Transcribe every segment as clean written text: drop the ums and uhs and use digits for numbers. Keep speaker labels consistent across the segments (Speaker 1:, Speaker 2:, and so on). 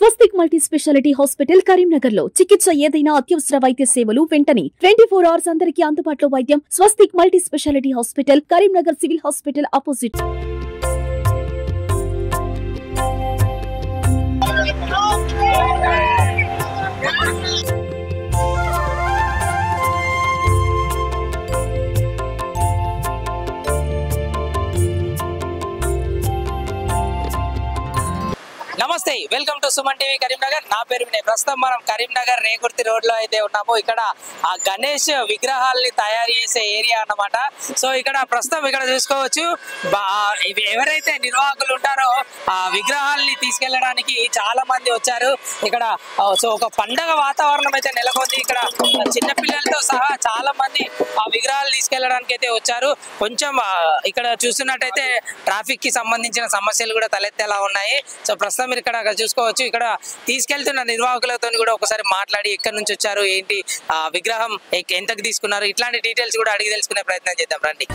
Speaker 1: స్వస్తిక్ multi speciality hospital Karimnagar లో చికిత్స ఏదైనా అత్యవసర వైద్య సేవలు వెంటనే 24 hours అందరికీ అందుబాటులో వైద్యం. Swastik multi speciality hospital Karimnagar civil hospital opposite.
Speaker 2: నమస్తే, welcome to Suman TV Karimnagar. నా పేరు వినయ్. ప్రస్తుతం మనం కరీంనగర్ రేకుర్తి రోడ్ లో అయితే ఉన్నాము. ఇక్కడ ఆ గణేష్ విగ్రహాలని తయారు చేసే ఏరియా అన్నమాట. సో ఇక్కడ ప్రస్తుతం ఇక్కడ చూసుకోవచ్చు, ఎవరైతే నిర్వాహకులు ఉంటారో ఆ విగ్రహాలని తీసుకెళ్లడానికి చాలా మంది వచ్చారు ఇక్కడ. సో ఒక పండగ వాతావరణం అయితే నెలకొంది. ఇక్కడ చిన్నపిల్లలతో సహా చాలా మంది ఆ విగ్రహాలు తీసుకెళ్లడానికి అయితే వచ్చారు. కొంచెం ఇక్కడ చూస్తున్నట్టయితే ట్రాఫిక్ కి సంబంధించిన సమస్యలు కూడా తలెత్తేలా ఉన్నాయి. సో ప్రస్తుతం మీరు ఇక్కడ చూసుకోవచ్చు, ఇక్కడ తీసుకెళ్తున్న నిర్వాహకులతో కూడా ఒకసారి మాట్లాడి ఎక్కడి నుంచి వచ్చారు, ఏంటి, ఆ విగ్రహం ఎంతకు తీసుకున్నారు, ఇట్లాంటి డీటెయిల్స్ కూడా అడిగి తెలుసుకునే ప్రయత్నం చేద్దాం రండి.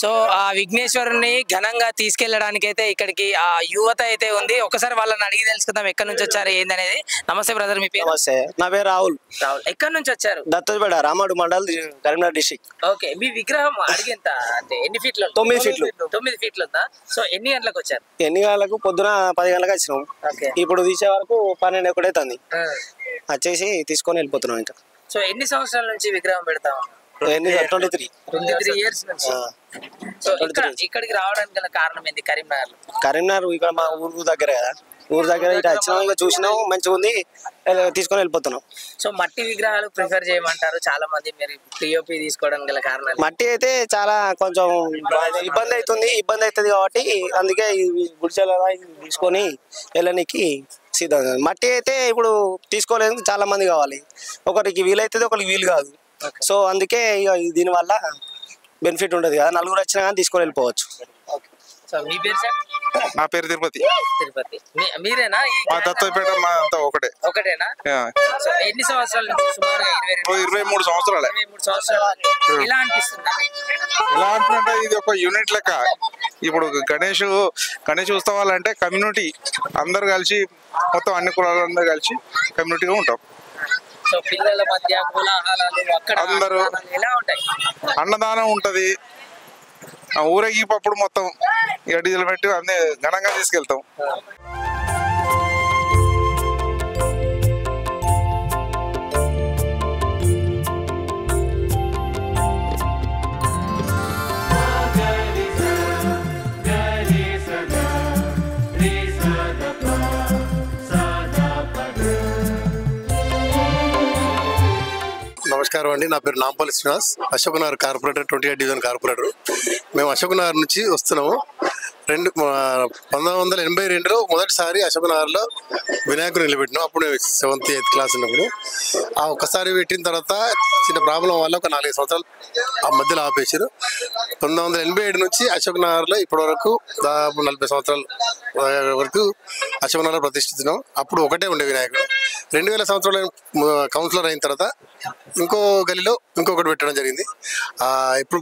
Speaker 2: సో ఆ విఘ్నేశ్వరుని ఘనంగా తీసుకెళ్లడానికి అయితే ఇక్కడికి ఆ యువత అయితే ఉంది. ఒకసారి వాళ్ళని అడిగి తెలుసుకుందాం ఎక్కడి నుంచి వచ్చారు ఏంది అనేది. నమస్తే బ్రదర్, మీ పేరు?
Speaker 3: నమస్తే, నా పేరు రాహుల్.
Speaker 2: ఎక్కడి నుంచి వచ్చారు?
Speaker 3: దత్తపేట రామాడు మండల్, కరీంనగర్ డిస్ట్రిక్ట్.
Speaker 2: ఓకే, మీ విగ్రహం అడిగేంత అంటే ఎన్ని ఫీట్లు?
Speaker 3: 9 ఫీట్లు.
Speaker 2: 9 ఫీట్లు ఉందా? సో ఎన్ని గంటలకు వచ్చారు?
Speaker 3: ఎన్ని గంటలకు? పొద్దున 10 గంటలకు వచ్చినాం. ఇప్పుడు తీసే వరకు 12 ఒకటైతుంది. వచ్చేసి తీసుకొని వెళ్ళిపోతున్నాం. ఇంకా
Speaker 2: సో ఎన్ని సంవత్సరాల నుంచి విగ్రహం పెడతాం?
Speaker 3: 23
Speaker 2: years నుంచి. సో ఇక్కడికి రావడానికి గల కారణం ఏంది?
Speaker 3: కరీంనగర్ ఇక్కడ మా ఊరు దగ్గర కదా, ఊరు దగ్గర ఇటు వచ్చినాం, ఇంకా చూసినాం, మంచిగా ఉంది, తీసుకొని వెళ్ళిపోతున్నాం.
Speaker 2: సో మట్టి విగ్రహాలు ప్రిఫర్ చేయమంటారు చాలా మంది, మీరు పిఓపి తీసుకోవడం గల కారణం?
Speaker 3: మట్టి అయితే చాలా కొంచెం ఇబ్బంది అవుతుంది కాబట్టి అందుకే గుడిసెల తీసుకొని వెళ్ళడానికి సిద్ధం. మట్టి అయితే ఇప్పుడు తీసుకోలేదు, చాలా మంది కావాలి, ఒకరికి వీలైతుంది, ఒకరికి వీలు కాదు. సో అందుకే దీనివల్ల బెనిఫిట్ ఉండదు కదా, నలుగురు వచ్చినా కానీ తీసుకొని వెళ్ళిపోవచ్చు.
Speaker 2: సో మీ పేరు సార్?
Speaker 4: నా పేరు తిరుపతి.
Speaker 2: మీరేనా?
Speaker 4: దత్తపేట ఒకటేనా?
Speaker 2: ఎన్ని సంవత్సరాల నుంచి? సుమారుగా
Speaker 4: 23 సంవత్సరాలు.
Speaker 2: 23 సంవత్సరాలు. ఎలా అనిపిస్తుంది?
Speaker 4: ఎలా అంటుంటే ఇది ఒక యూనిట్ లెక్క. ఇప్పుడు గణేష్ ఉత్సవాలు అంటే కమ్యూనిటీ అందరు కలిసి, మొత్తం అన్ని కులాలందరూ కలిసి కమ్యూనిటీగా ఉంటాం.
Speaker 2: సో పిల్లల మధ్య కోలాహలాలు అక్కడ అందరూ ఎలా ఉంటాయి?
Speaker 4: అన్నదానం ఉంటది, ఊరేగిపోప్పుడు మొత్తం డీజిల్ పెట్టి అన్ని ఘనంగా తీసుకెళ్తాం.
Speaker 5: నమస్కారం అండి, నా పేరు Nampally Srinivas, Ashok Nagar corporator, 28 division corporator. మేము అశోక్నగర్ నుంచి వస్తున్నాము. 1982లో మొదటిసారి అశోక్నగర్లో వినాయకుడు నిలబెట్టినాం. అప్పుడు 7th 8th క్లాస్ ఉన్నప్పుడు. ఆ ఒక్కసారి పెట్టిన తర్వాత చిన్న ప్రాబ్లం వల్ల ఒక 4 సంవత్సరాలు ఆ మధ్యలో ఆపేసారు. 1987 నుంచి అశోక్నగర్లో ఇప్పటి వరకు దాదాపు 40 సంవత్సరాల వరకు అశోక్నగర్ ప్రతిష్ఠిస్తున్నాం. అప్పుడు ఒకటే ఉండే వినాయకుడు. 2000 సంవత్సరాలు కౌన్సిలర్ అయిన తర్వాత ఇంకో గలిలో ఇంకొకటి పెట్టడం జరిగింది. ఇప్పుడు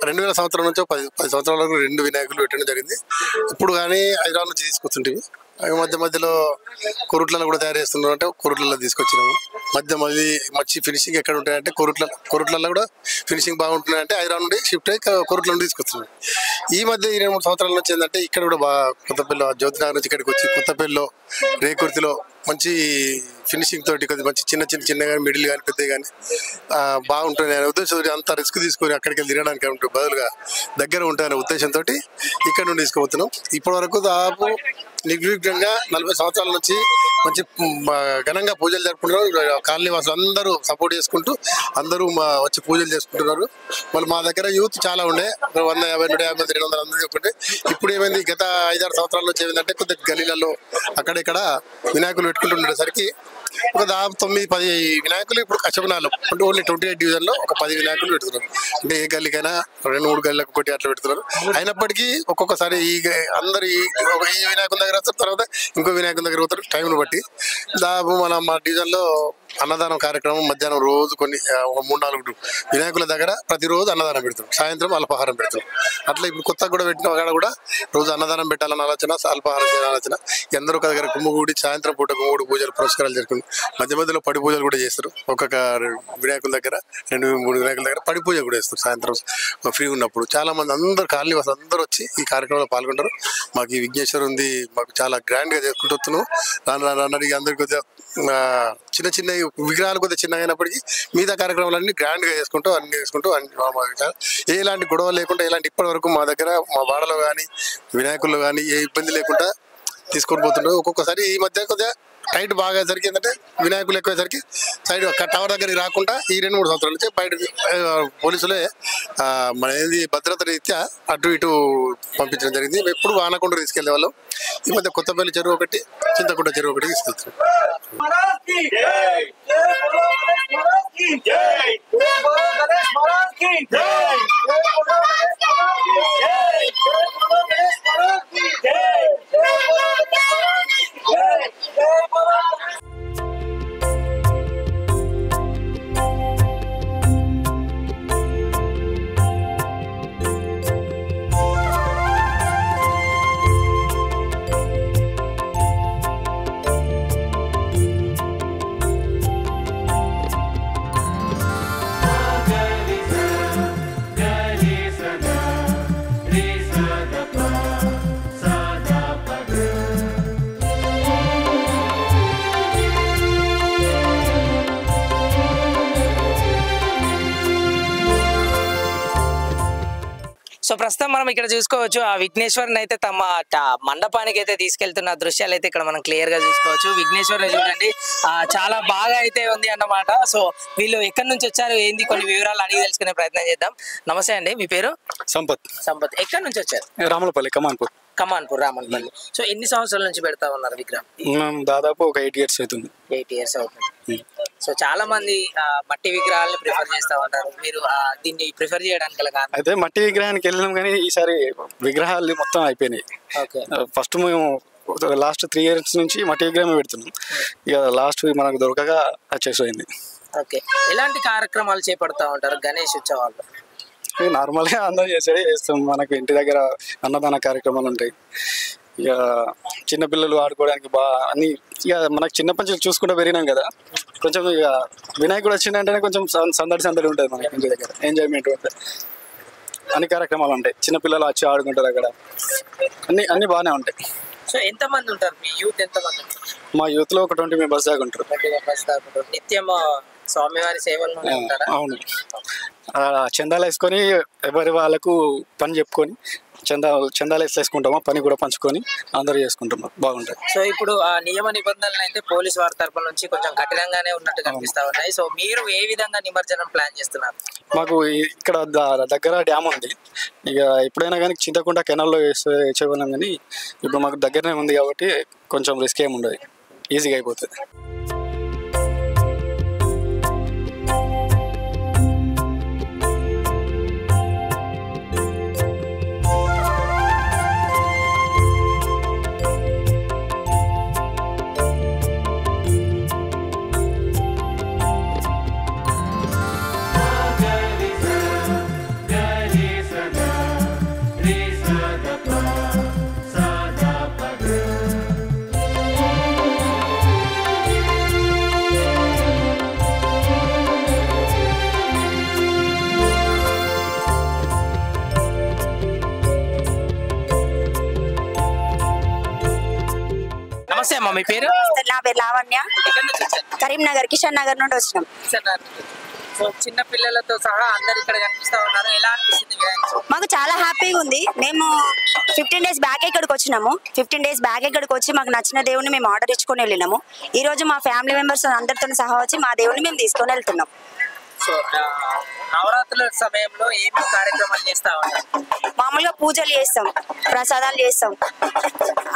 Speaker 5: 2000 సంవత్సరం నుంచి 10 సంవత్సరాల వరకు 2 వినాయకులు పెట్టడం జరిగింది. ఇప్పుడు కానీ హైదరాబాద్ నుంచి తీసుకొస్తుంటివి. మధ్యలో కొరుట్లలో కూడా తయారు చేస్తున్నారు, అంటే కొరుట్లలో తీసుకొచ్చినాము. మంచి ఫినిషింగ్ ఎక్కడ ఉంటాయంటే కొరుట్లలో కూడా ఫినిషింగ్ బాగుంటున్నాయంటే హైదరాబాద్ నుండి షిఫ్ట్ అయ్యి కొరుట్ల నుండి తీసుకొస్తున్నాం. ఈ మధ్య 23 సంవత్సరాల నుంచి ఏంటంటే ఇక్కడ కూడా బాగా కొత్తపల్లి, జ్యోతినగర్ నుంచి ఇక్కడికి వచ్చి కొత్తపల్లిలో రేకుర్తిలో మంచి ఫినిషింగ్ తోటి కొద్దిగా మంచి చిన్న కానీ మిడిల్ కానీ పెద్ద కానీ బాగుంటుంది అనే ఉద్దేశంతో, అంత రిస్క్ తీసుకొని అక్కడికి వెళ్ళి తినడానికి ఉంటుంది బదులుగా దగ్గర ఉంటాయనే ఉద్దేశంతో ఇక్కడ నుండి తీసుకుపోతున్నాం. ఇప్పటి వరకు దాదాపు నిర్విఘ్నంగా 40 సంవత్సరాల నుంచి మంచి ఘనంగా పూజలు జరుపుకుంటున్నారు. కాలనీ వాసులు అందరూ సపోర్ట్ చేసుకుంటూ అందరూ వచ్చి పూజలు చేసుకుంటున్నారు. మళ్ళీ మా దగ్గర యూత్ చాలా ఉండే, 150, 150, 200 అందరూ ఉండే. ఇప్పుడు ఏమైంది, గత 5-6 సంవత్సరాల నుంచి ఏమైందంటే కొద్దిగా గలీలలో అక్కడెక్కడ వినాయకులు పెట్టుకుంటుండేసరికి ఒక దాదాపు 9-10 వినాయకులు ఇప్పుడు అశోకనాలు అంటే ఓన్లీ 28 డివిజన్లో ఒక 10 వినాయకులు పెడుతున్నారు. అంటే ఏ గల్లీకైనా 2-3 గల్లీలకు ఒకటి అట్లా పెడుతున్నారు. అయినప్పటికీ ఒక్కొక్కసారి ఈ అందరు ఈ వినాయకుల దగ్గర వస్తారు, తర్వాత ఇంకో వినాయకుల దగ్గర పోతారు. టైంను బట్టి దాదాపు మా డివిజన్లో అన్నదానం కార్యక్రమం మధ్యాహ్నం రోజు కొన్ని 3-4 వినాయకుల దగ్గర ప్రతిరోజు అన్నదానం పెడతాం, సాయంత్రం అల్పాహారం పెడతాం. అట్లా ఇప్పుడు కొత్తగా కూడా పెట్టిన అక్కడ కూడా రోజు అన్నదానం పెట్టాలని ఆలోచన, అల్పాహారం చేయాలని ఆలోచన. అందరూ ఒక దగ్గర గుమ్మగూడి సాయంత్రం పూట గుమ్మడి పూజలు పురస్కారాలు జరుగుతుంది. మధ్య మధ్యలో పడి పూజలు కూడా చేస్తారు. ఒక్కొక్క వినాయకుల దగ్గర 2-3 వినాయకుల దగ్గర పడి పూజ కూడా చేస్తారు. సాయంత్రం ఫ్రీ ఉన్నప్పుడు చాలా మంది అందరు కాలనీ వాసులు అందరూ వచ్చి ఈ కార్యక్రమంలో పాల్గొంటారు. మాకు ఈ విఘ్నేశ్వర్ ఉంది, మాకు చాలా గ్రాండ్గా చేసుకుంటూ వస్తున్నాం. రాను అందరికి కొద్దిగా చిన్న చిన్న విగ్రహాలు కొద్దిగా చిన్నగా అయినప్పటికీ మిగతా కార్యక్రమాలన్నీ గ్రాండ్గా చేసుకుంటూ ఎలాంటి గొడవ లేకుండా ఇప్పటి వరకు మా దగ్గర మా వాడలో కానీ వినాయకుల్లో కానీ ఏ ఇబ్బంది లేకుండా తీసుకొని పోతుంటారు. ఒక్కొక్కసారి ఈ మధ్య కొద్దిగా టైట్ బాగా అయ్యేసరికి ఏంటంటే వినాయకులు ఎక్కువయ్యేసరికి సైడ్ టవర్ దగ్గరికి రాకుండా ఈ 2-3 సంవత్సరాల నుంచి బయటకు పోలీసులే మన భద్రత రీత్యా అటు ఇటు పంపించడం జరిగింది. ఎప్పుడు వానకుండా తీసుకెళ్లే వాళ్ళం. ఈ మధ్య కొత్తపల్లి చెరువు ఒకటి, చింతకుంట చెరువు ఒకటి తీసుకెళ్తాం.
Speaker 2: సో ప్రస్తుతం మనం ఇక్కడ చూసుకోవచ్చు ఆ విఘ్నేశ్వరుని అయితే తమ మండపానికి అయితే తీసుకెళ్తున్న దృశ్యాలు అయితే ఇక్కడ మనం క్లియర్ గా చూసుకోవచ్చు. విఘ్నేశ్వరుని చూడండి చాలా బాగా అయితే ఉంది అన్నమాట. సో వీళ్ళు ఎక్కడి నుంచి వచ్చారు ఏంది కొన్ని వివరాలు అడిగి తెలుసుకునే ప్రయత్నం చేద్దాం. నమస్తే అండి, మీ పేరు? సంపత్. ఎక్కడి నుంచి వచ్చారు?
Speaker 6: రామలపల్లి,
Speaker 2: కమాన్పూర్ రామలపల్లి. సో ఎన్ని సంవత్సరాల నుంచి పెడతా ఉన్నారు విగ్రహం?
Speaker 6: దాదాపు ఒక 8 years అవుతుంది.
Speaker 2: 8 years అవుతుంది. సో చాలా మంది మట్టి విగ్రహాలను ప్రిఫర్ చేస్తా ఉంటారు, మీరు దీన్ని ప్రిఫర్ చేయడానికి గల కారణం?
Speaker 6: అయితే మట్టి విగ్రహానికి వెళ్ళినాం కానీ ఈసారి విగ్రహాలు మొత్తం అయిపోయినాయి. ఫస్ట్ మేము లాస్ట్ 3 years నుంచి మట్టి విగ్రహమే పెడుతున్నాం. ఇక లాస్ట్ మనకు దొరకగా వచ్చేసింది.
Speaker 2: ఓకే, ఎలాంటి కార్యక్రమాలు చేపడతా ఉంటారు గణేష్ ఉత్సవాల్లో?
Speaker 6: నార్మల్గా అందరూ చేసేది చేస్తాం. మనకు ఇంటి దగ్గర అన్నదాన కార్యక్రమాలు ఉంటాయి. ఇక చిన్నపిల్లలు ఆడుకోవడానికి బాగా అన్ని ఇక మనకు చిన్నప్పటి నుంచి చూసుకుంటూ పెరిగినాం కదా, కొంచెం ఇక వినాయకుడు వచ్చిందంటేనే కొంచెం సందడి ఉంటుంది మనకి ఇంటి దగ్గర, ఎంజాయ్మెంట్ ఉంటుంది. అన్ని కార్యక్రమాలు ఉంటాయి, చిన్నపిల్లలు వచ్చి ఆడుకుంటారు అక్కడ, అన్ని బాగానే ఉంటాయి.
Speaker 2: సో ఎంతమంది ఉంటారు మీ యూత్? ఎంతమంది?
Speaker 6: మా యూత్ లో ఒక 20 members దాకా ఉంటారు.
Speaker 2: నిత్యం స్వామివారి సేవలు ఉంటారా?
Speaker 6: అవును, చందాలు వేసుకొని ఎవరి వాళ్ళకు పని చెప్పుకొని చందాలు వేసుకుంటామా, పని కూడా పంచుకొని అందరూ చేసుకుంటాము, బాగుంటుంది.
Speaker 2: సో ఇప్పుడు ఆ నియమ నిబంధనలు అయితే పోలీస్ వారి తరఫున నుంచి కొంచెం కఠినంగానే ఉన్నట్టు కనిపిస్తా ఉన్నాయి. సో మీరు ఏ విధంగా నిమజ్జనం ప్లాన్ చేస్తున్నారు?
Speaker 6: మాకు ఇక్కడ దగ్గర డ్యామ్ ఉంది. ఇక ఎప్పుడైనా కానీ చింతకుంట కెనాల్లో వేసేవాళ్ళం, కానీ ఇప్పుడు మాకు దగ్గరనే ఉంది కాబట్టి కొంచెం రిస్క్ ఏమి ఉండదు, ఈజీగా అయిపోతుంది.
Speaker 2: నమస్తే అమ్మా, మీ పేరు?
Speaker 7: నా పేరు లావణ్య, కరీంనగర్ కిషన్ నగర్ నుండి వచ్చినాం.
Speaker 2: సో చిన్న పిల్లలతో సహా అందరు ఇక్కడ కనిపిస్తా ఉన్నారు, ఎలా అనిపిస్తుంది?
Speaker 7: మాకు చాలా హ్యాపీగా ఉంది. మేము 15 days బ్యాక్ ఇక్కడికి వచ్చినాము. 15 days బ్యాక్ ఇక్కడికి వచ్చి మాకు నచ్చిన దేవుని మేము ఆర్డర్ ఇచ్చుకొని వెళ్ళినాము. ఈ రోజు మా ఫ్యామిలీ మెంబర్స్ అందరితో సహా వచ్చి మా దేవుని మేము తీసుకొని వెళ్తున్నాం.
Speaker 2: సో నవరాత్రుల సమయంలో ఏమి కార్యక్రమాలు చేస్తా ఉంటారు?
Speaker 7: మామూలుగా పూజలు చేస్తాం, ప్రసాదాలు చేస్తాం,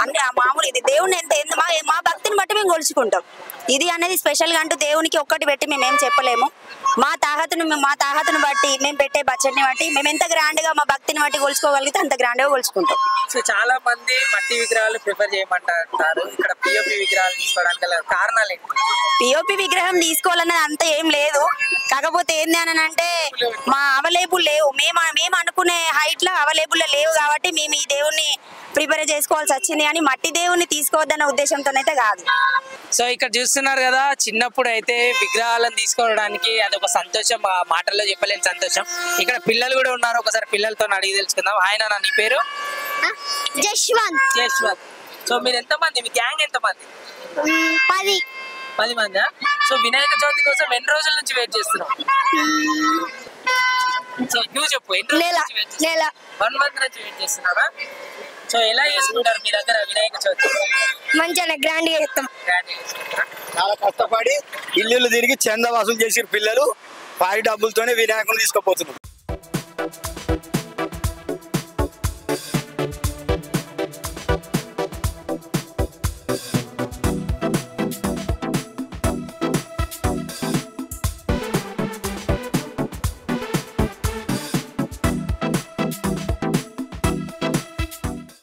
Speaker 7: అంటే ఆ మామూలు ఇది దేవుని ఎంత మా భక్తిని బట్టి మేము కొలుచుకుంటాం. ఇది అనేది స్పెషల్ గా అంటూ దేవునికి ఒక్కటి పెట్టి మేము ఏం చెప్పలేము. మా తాహతును బట్టి మేము పెట్టే బడ్జెట్ని బట్టి మేము ఎంత గ్రాండ్ గా మా భక్తిని బట్టి కొలుచుకోగలిగితే అంత గ్రాండ్ గా కొలుచుకుంటాం.
Speaker 2: సో చాలా మంది మట్టి విగ్రహాలు ప్రిఫర్ చేయమంటారు, ఇక్కడ పిఓపి విగ్రహాలు తీసుకోవడానికి గల కారణాలు ఏంటి?
Speaker 7: పిఓపి విగ్రహం తీసుకోవాలన్నది అంత ఏం లేదు. కాకపోతే ఏంది అని అంటే మా అవైలబుల్ లేవు, మేము అనుకునే హైట్ లో అవైలబుల్ లేవు కాబట్టి మేము ఈ దేవుణ్ణి ప్రిపేర్ చేసుకోవాల్సి వచ్చింది. కానీ మట్టి దేవుణ్ణి తీసుకోవద్దన్న ఉద్దేశంతోనైతే కాదు.
Speaker 2: సో ఇక్కడ చూస్తున్నారు కదా, చిన్నప్పుడు అయితే విగ్రహాలను తీసుకోవడానికి అదొక సంతోషం, ఆ మాటల్లో చెప్పలేని సంతోషం. ఇక్కడ పిల్లలు కూడా ఉన్నారు, ఒకసారి పిల్లలతో అడిగి తెలుసుకుందాం. ఆయన నీ పేరు? జశ్వంత్. సో మీరు ఎంతమంది, మీ గ్యాంగ్ ఎంతమంది? 10 మంది. సో వినాయక చవితి కోసం ఎన్ని రోజుల నుంచి వెయిట్ చేస్తున్నాం? సో నువ్వు చెప్పు, ఎన్ని రోజుల నుంచి వెయిట్ చేస్తున్నావు? 1 month నుంచి వెయిట్ చేస్తున్నారా? సో ఎలా చేసుకుంటారు మీ దగ్గర వినాయక చవితి?
Speaker 7: మంచిగా గ్రాండ్ చేస్తాం.
Speaker 8: చాలా కష్టపడి ఇల్లు తిరిగి చందా వసూలు చేసిన పిల్లలు వారి డబ్బులతోనే వినాయకుని తీసుకుపోతున్నారు.